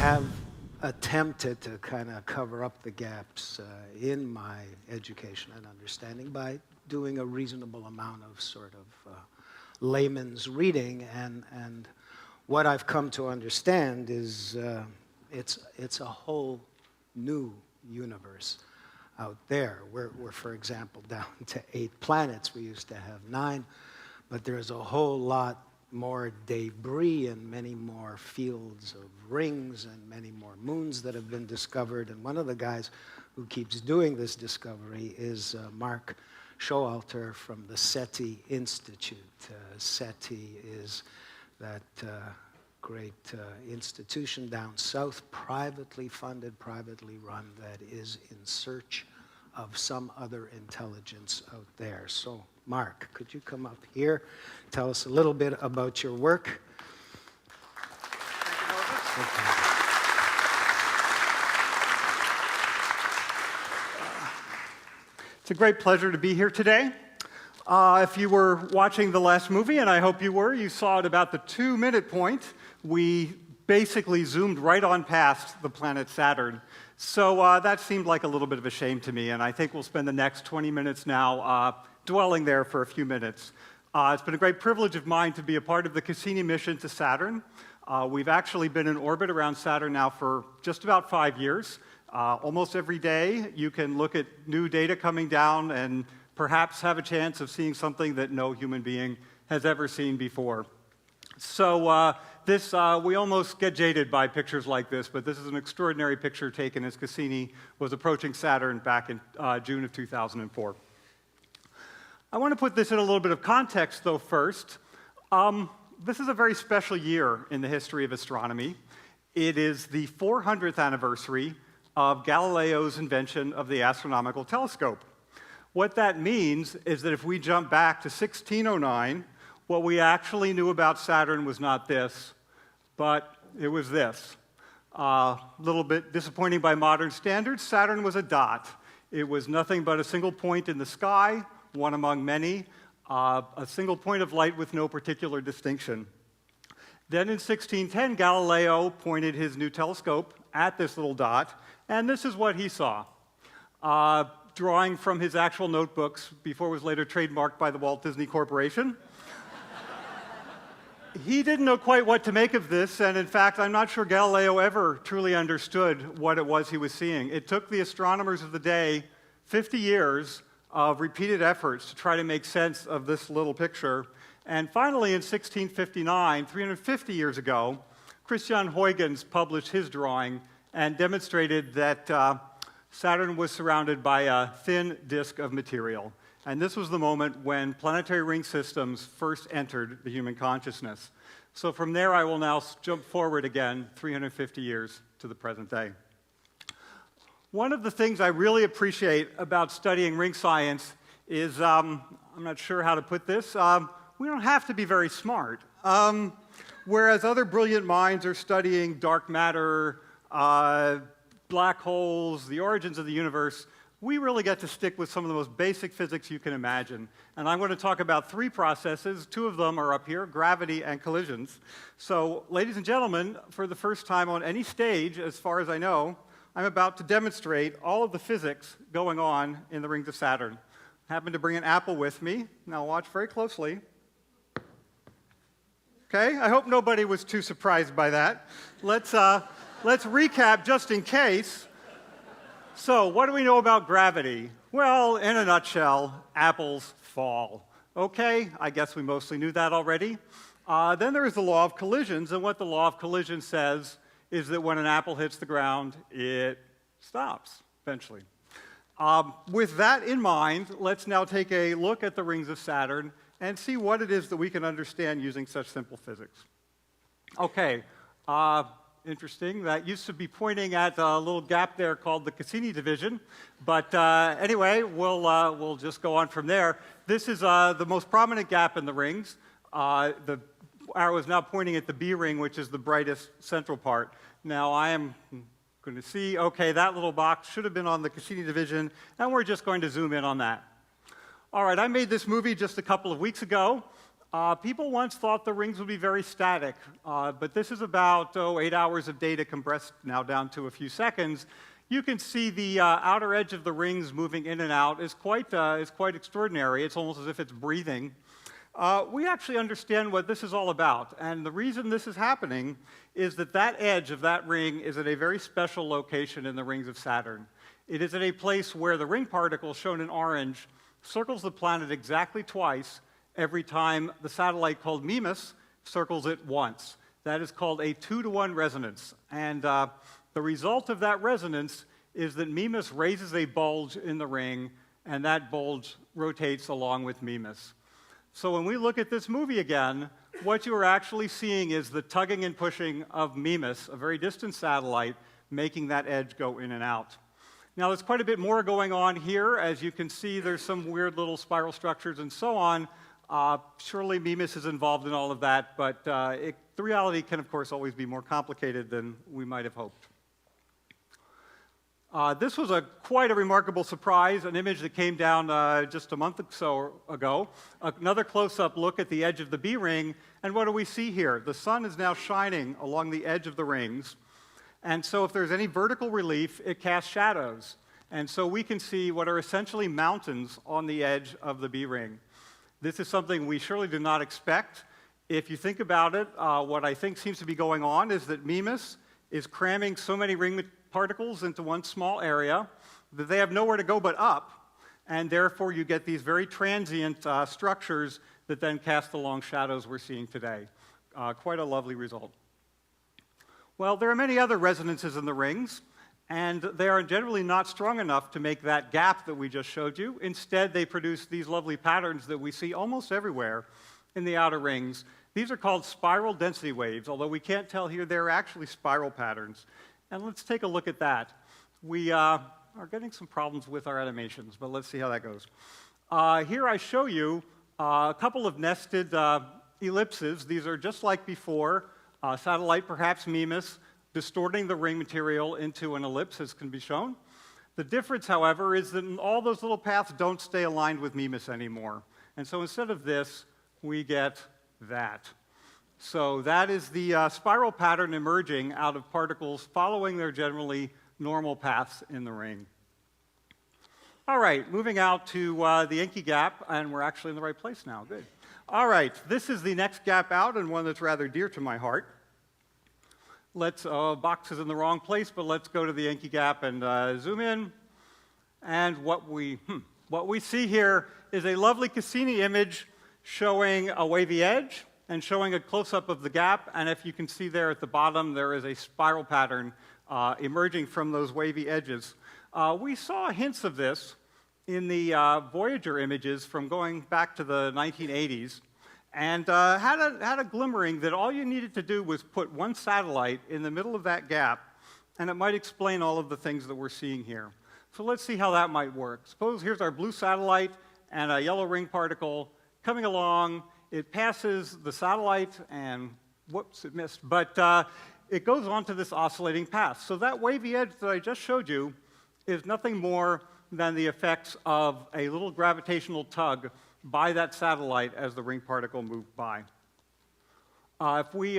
have attempted to kind of cover up the gaps in my education and understanding by doing a reasonable amount of sort of layman's reading, and what I've come to understand is it's a whole new universe out there. We're, for example, down to 8 planets. We used to have 9, but there's a whole lot more debris and many more fields of rings and many more moons that have been discovered. And one of the guys who keeps doing this discovery is Mark Showalter from the SETI Institute. SETI is that great institution down south, privately funded, privately run, that is in search of some other intelligence out there. So, Mark, could you come up here, tell us a little bit about your work? Thank you, It's a great pleasure to be here today. If you were watching the last movie, and I hope you were, you saw at about the 2-minute point, we basically zoomed right on past the planet Saturn. So that seemed like a little bit of a shame to me, and I think we'll spend the next 20 minutes now dwelling there for a few minutes. It's been a great privilege of mine to be a part of the Cassini mission to Saturn. We've actually been in orbit around Saturn now for just about 5 years. Almost every day, you can look at new data coming down and perhaps have a chance of seeing something that no human being has ever seen before. So we almost get jaded by pictures like this, but this is an extraordinary picture taken as Cassini was approaching Saturn back in June of 2004. I want to put this in a little bit of context, though, first. This is a very special year in the history of astronomy. It is the 400th anniversary of Galileo's invention of the astronomical telescope. What that means is that if we jump back to 1609, what we actually knew about Saturn was not this, but it was this. A little bit disappointing by modern standards, Saturn was a dot. It was nothing but a single point in the sky, one among many, a single point of light with no particular distinction. Then in 1610, Galileo pointed his new telescope at this little dot, and this is what he saw. Drawing from his actual notebooks before it was later trademarked by the Walt Disney Corporation. He didn't know quite what to make of this, and in fact, I'm not sure Galileo ever truly understood what it was he was seeing. It took the astronomers of the day 50 years of repeated efforts to try to make sense of this little picture. And finally, in 1659, 350 years ago, Christian Huygens published his drawing and demonstrated that Saturn was surrounded by a thin disk of material. And this was the moment when planetary ring systems first entered the human consciousness. So from there, I will now jump forward again 350 years to the present day. One of the things I really appreciate about studying ring science is, I'm not sure how to put this, we don't have to be very smart. Whereas other brilliant minds are studying dark matter, black holes, the origins of the universe, we really get to stick with some of the most basic physics you can imagine. And I'm going to talk about 3 processes. 2 of them are up here, gravity and collisions. So, ladies and gentlemen, for the first time on any stage, as far as I know, I'm about to demonstrate all of the physics going on in the rings of Saturn. I happen to bring an apple with me. Now watch very closely. Okay, I hope nobody was too surprised by that. Let's recap just in case. So, what do we know about gravity? Well, in a nutshell, apples fall. Okay, I guess we mostly knew that already. Then there is the law of collisions, and what the law of collisions says is that when an apple hits the ground, it stops, eventually. With that in mind, let's now take a look at the rings of Saturn and see what it is that we can understand using such simple physics. Okay, interesting. That used to be pointing at a little gap there called the Cassini division. But anyway, we'll just go on from there. This is the most prominent gap in the rings. The arrow is now pointing at the B ring, which is the brightest central part. Now I am going to see, okay, that little box should have been on the Cassini division, and we're just going to zoom in on that. All right, I made this movie just a couple of weeks ago. People once thought the rings would be very static, but this is about 8 hours of data compressed now down to a few seconds. You can see the outer edge of the rings moving in and out is quite extraordinary. It's almost as if it's breathing. We actually understand what this is all about, and the reason this is happening is that that edge of that ring is at a very special location in the rings of Saturn. It is at a place where the ring particle, shown in orange, circles the planet exactly twice every time the satellite called Mimas circles it once. That is called a 2-to-1 resonance, and the result of that resonance is that Mimas raises a bulge in the ring, and that bulge rotates along with Mimas. So when we look at this movie again, what you are actually seeing is the tugging and pushing of Mimas, a very distant satellite, making that edge go in and out. Now, there's quite a bit more going on here. As you can see, there's some weird little spiral structures and so on. Surely Mimas is involved in all of that, but the reality can, of course, always be more complicated than we might have hoped. This was quite a remarkable surprise, an image that came down just a month or so ago. Another close-up look at the edge of the B ring, and what do we see here? The sun is now shining along the edge of the rings, and so if there's any vertical relief, it casts shadows. And so we can see what are essentially mountains on the edge of the B ring. This is something we surely did not expect. If you think about it, what I think seems to be going on is that Mimas is cramming so many ring particles into one small area that they have nowhere to go but up, and therefore you get these very transient structures that then cast the long shadows we're seeing today. Quite a lovely result. Well, there are many other resonances in the rings, and they are generally not strong enough to make that gap that we just showed you. Instead, they produce these lovely patterns that we see almost everywhere in the outer rings. These are called spiral density waves, although we can't tell here they're actually spiral patterns. And let's take a look at that. We are getting some problems with our animations, but let's see how that goes. Here I show you a couple of nested ellipses. These are just like before, satellite, perhaps Mimas, distorting the ring material into an ellipse, as can be shown. The difference, however, is that all those little paths don't stay aligned with Mimas anymore. And so instead of this, we get that. So that is the spiral pattern emerging out of particles following their generally normal paths in the ring. All right, moving out to the Inky Gap, and we're actually in the right place now. Good. All right, this is the next gap out, and one that's rather dear to my heart. Box is in the wrong place, but let's go to the Inky Gap and zoom in. And what we see here is a lovely Cassini image showing a wavy edge and showing a close-up of the gap. And if you can see there at the bottom, there is a spiral pattern emerging from those wavy edges. We saw hints of this in the Voyager images from going back to the 1980s, and had a glimmering that all you needed to do was put one satellite in the middle of that gap, and it might explain all of the things that we're seeing here. So let's see how that might work. Suppose here's our blue satellite and a yellow ring particle coming along. It passes the satellite, and whoops, it missed. But it goes on to this oscillating path. So that wavy edge that I just showed you is nothing more than the effects of a little gravitational tug by that satellite as the ring particle moved by. If we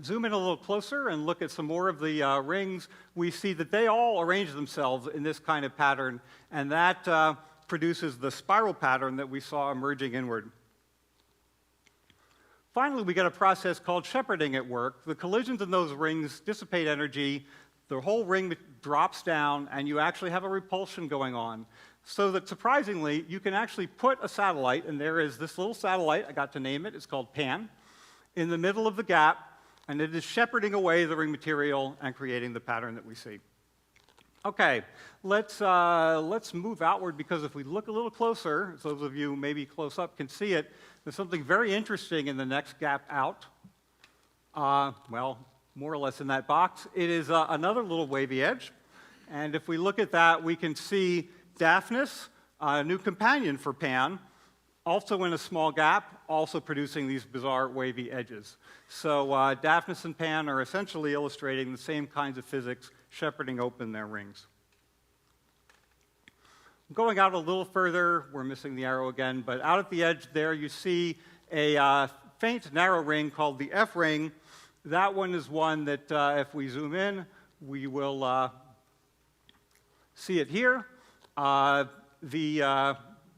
zoom in a little closer and look at some more of the rings, we see that they all arrange themselves in this kind of pattern, and that produces the spiral pattern that we saw emerging inward. Finally, we get a process called shepherding at work. The collisions in those rings dissipate energy, the whole ring drops down, and you actually have a repulsion going on. So that, surprisingly, you can actually put a satellite, and there is this little satellite, I got to name it, it's called Pan, in the middle of the gap, and it is shepherding away the ring material and creating the pattern that we see. Okay, let's move outward, because if we look a little closer, as those of you maybe close up can see it, there's something very interesting in the next gap out. Well, more or less in that box. It is another little wavy edge, and if we look at that, we can see Daphnis, a new companion for Pan, also in a small gap, also producing these bizarre wavy edges. So Daphnis and Pan are essentially illustrating the same kinds of physics, shepherding open their rings. Going out a little further, we're missing the arrow again, but out at the edge there you see a faint, narrow ring called the F ring. That one is one that, if we zoom in, we will see it here.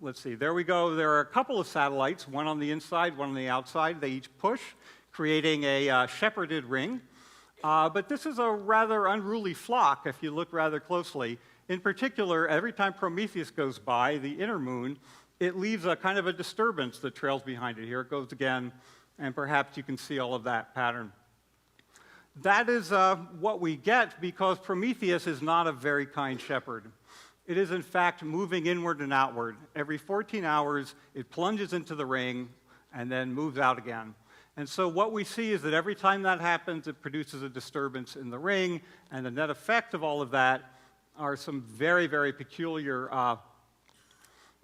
Let's see, there we go. There are a couple of satellites, one on the inside, one on the outside. They each push, creating a shepherded ring. But this is a rather unruly flock, if you look rather closely. In particular, every time Prometheus goes by, the inner moon, it leaves a kind of a disturbance that trails behind it. Here it goes again, and perhaps you can see all of that pattern. That is what we get because Prometheus is not a very kind shepherd. It is, in fact, moving inward and outward. Every 14 hours, it plunges into the ring and then moves out again. And so what we see is that every time that happens, it produces a disturbance in the ring, and the net effect of all of that are some very, very peculiar, a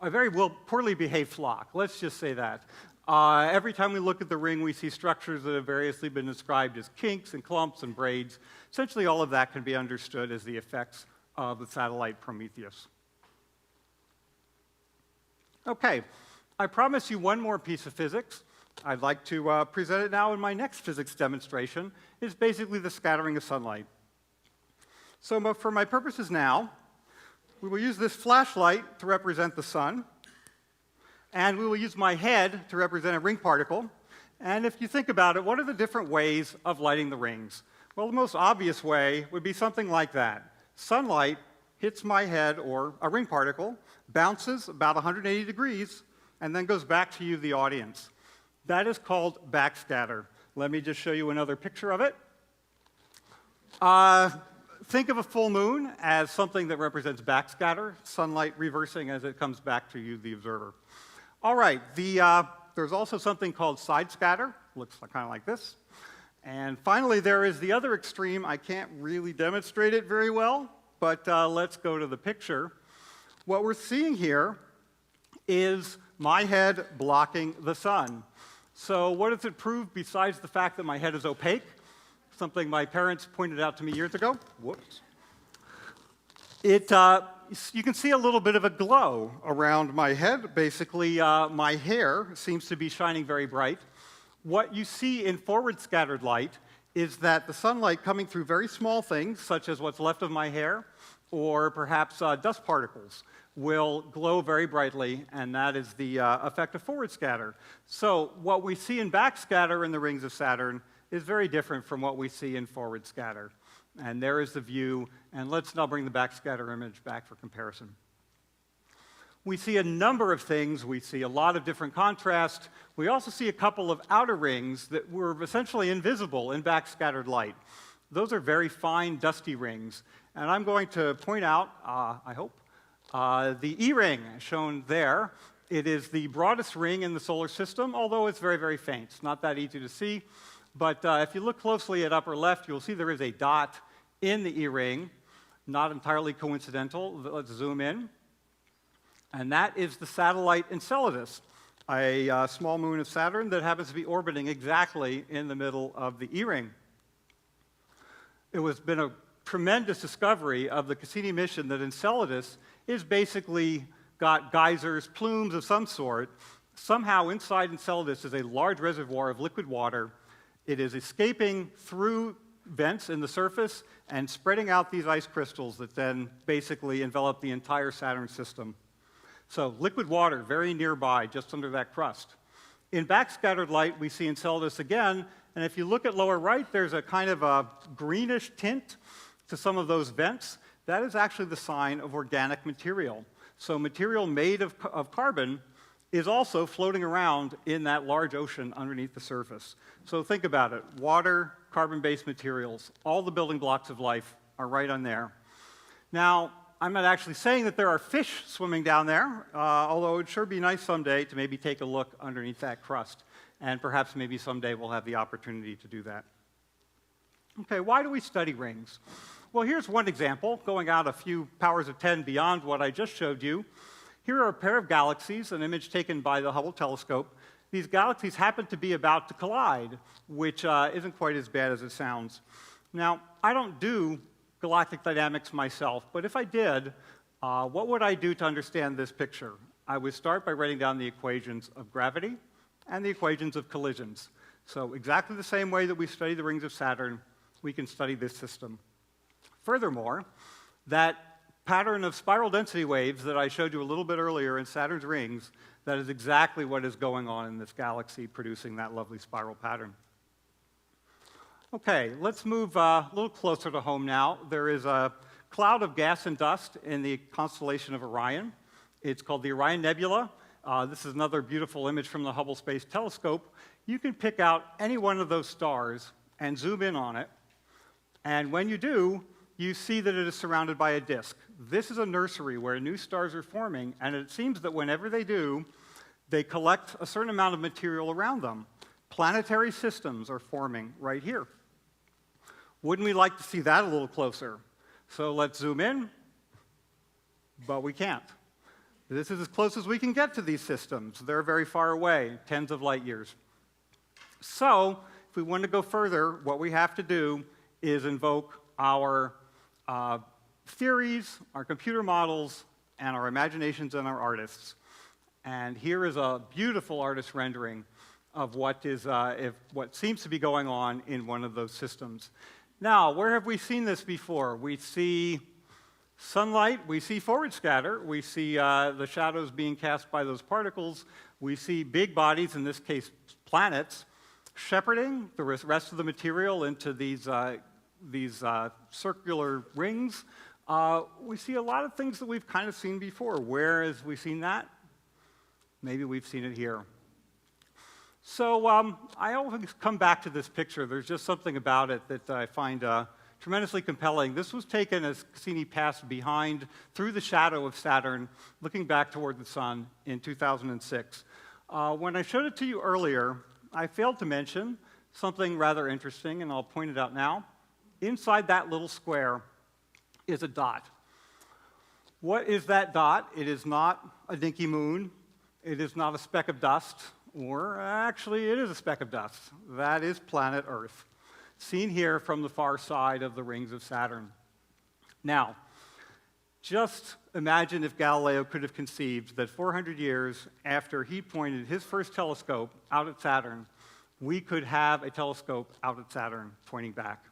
very poorly behaved flock. Let's just say that. Every time we look at the ring, we see structures that have variously been described as kinks and clumps and braids. Essentially, all of that can be understood as the effects of the satellite Prometheus. Okay, I promise you one more piece of physics. I'd like to present it now in my next physics demonstration. It's basically the scattering of sunlight. So for my purposes now, we will use this flashlight to represent the sun, and we will use my head to represent a ring particle. And if you think about it, what are the different ways of lighting the rings? Well, the most obvious way would be something like that. Sunlight hits my head, or a ring particle, bounces about 180 degrees, and then goes back to you, the audience. That is called backscatter. Let me just show you another picture of it. Think of a full moon as something that represents backscatter, sunlight reversing as it comes back to you, the observer. All right, there's also something called side scatter. Looks kind of like this. And finally, there is the other extreme. I can't really demonstrate it very well, but let's go to the picture. What we're seeing here is my head blocking the sun. So what does it prove besides the fact that my head is opaque? Something my parents pointed out to me years ago. Whoops. You can see a little bit of a glow around my head. Basically, my hair seems to be shining very bright. What you see in forward scattered light is that the sunlight coming through very small things, such as what's left of my hair, or perhaps dust particles, will glow very brightly, and that is the effect of forward scatter. So what we see in backscatter in the rings of Saturn is very different from what we see in forward scatter. And there is the view, and let's now bring the backscatter image back for comparison. We see a number of things. We see a lot of different contrast. We also see a couple of outer rings that were essentially invisible in backscattered light. Those are very fine, dusty rings. And I'm going to point out, I hope, the E ring shown there. It is the broadest ring in the solar system, although it's very, very faint. It's not that easy to see. But if you look closely at upper left, you'll see there is a dot in the E ring, not entirely coincidental. Let's zoom in. And that is the satellite Enceladus, a small moon of Saturn that happens to be orbiting exactly in the middle of the E ring. It has been a tremendous discovery of the Cassini mission that Enceladus is basically got geysers, plumes of some sort. Somehow inside Enceladus is a large reservoir of liquid water. It is escaping through vents in the surface and spreading out these ice crystals that then basically envelop the entire Saturn system. So liquid water very nearby, just under that crust. In backscattered light, we see Enceladus again, and if you look at lower right, there's a kind of a greenish tint to some of those vents. That is actually the sign of organic material. So material made of carbon is also floating around in that large ocean underneath the surface. So think about it. Water, carbon-based materials, all the building blocks of life are right on there. Now, I'm not actually saying that there are fish swimming down there, although it would sure be nice someday to maybe take a look underneath that crust. And perhaps maybe someday we'll have the opportunity to do that. Okay, why do we study rings? Well, here's one example, going out a few powers of 10 beyond what I just showed you. Here are a pair of galaxies, an image taken by the Hubble telescope. These galaxies happen to be about to collide, which isn't quite as bad as it sounds. Now, I don't do galactic dynamics myself, but if I did, what would I do to understand this picture? I would start by writing down the equations of gravity and the equations of collisions. So exactly the same way that we study the rings of Saturn, we can study this system. Furthermore, that pattern of spiral density waves that I showed you a little bit earlier in Saturn's rings, that is exactly what is going on in this galaxy, producing that lovely spiral pattern. Okay, let's move a little closer to home now. There is a cloud of gas and dust in the constellation of Orion. It's called the Orion Nebula. This is another beautiful image from the Hubble Space Telescope. You can pick out any one of those stars and zoom in on it. And when you do, you see that it is surrounded by a disk. This is a nursery where new stars are forming, and it seems that whenever they do, they collect a certain amount of material around them. Planetary systems are forming right here. Wouldn't we like to see that a little closer? So let's zoom in, but we can't. This is as close as we can get to these systems. They're very far away, tens of light years. So if we want to go further, what we have to do is invoke our theories, our computer models, and our imaginations and our artists. And here is a beautiful artist rendering of what seems to be going on in one of those systems. Now, where have we seen this before? We see sunlight, we see forward scatter, we see the shadows being cast by those particles, we see big bodies, in this case planets, shepherding the rest of the material into these circular rings. We see a lot of things that we've kind of seen before. Where have we seen that? Maybe we've seen it here. So I always come back to this picture. There's just something about it that I find tremendously compelling. This was taken as Cassini passed through the shadow of Saturn, looking back toward the sun in 2006. When I showed it to you earlier, I failed to mention something rather interesting, and I'll point it out now. Inside that little square is a dot. What is that dot? It is not a dinky moon. It is not a speck of dust. Or actually, it is a speck of dust. That is planet Earth, seen here from the far side of the rings of Saturn. Now, just imagine if Galileo could have conceived that 400 years after he pointed his first telescope out at Saturn, we could have a telescope out at Saturn pointing back.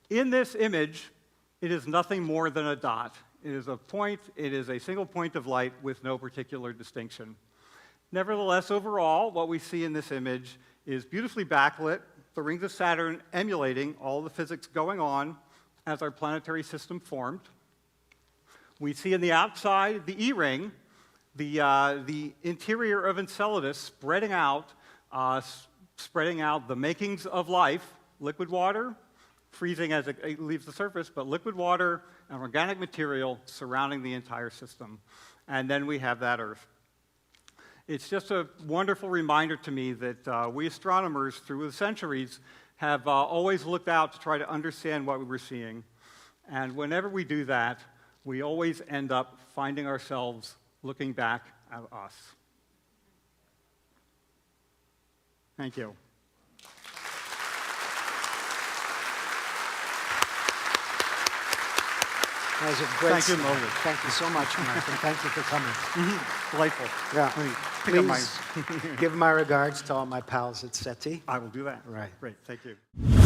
In this image, it is nothing more than a dot. It is a point, it is a single point of light with no particular distinction. Nevertheless, overall, what we see in this image is beautifully backlit, the rings of Saturn emulating all the physics going on as our planetary system formed. We see on the outside the E-ring, the interior of Enceladus spreading out the makings of life, liquid water, freezing as it leaves the surface, but liquid water and organic material surrounding the entire system. And then we have that Earth. It's just a wonderful reminder to me that we astronomers, through the centuries, have always looked out to try to understand what we were seeing. And whenever we do that, we always end up finding ourselves looking back at us. Thank you. That was a great Thank you, Moses. Thank you so much, Mark, and thank you for coming. Delightful. Yeah. Pick up Please give my regards to all my pals at SETI. I will do that. Right. Great. Thank you.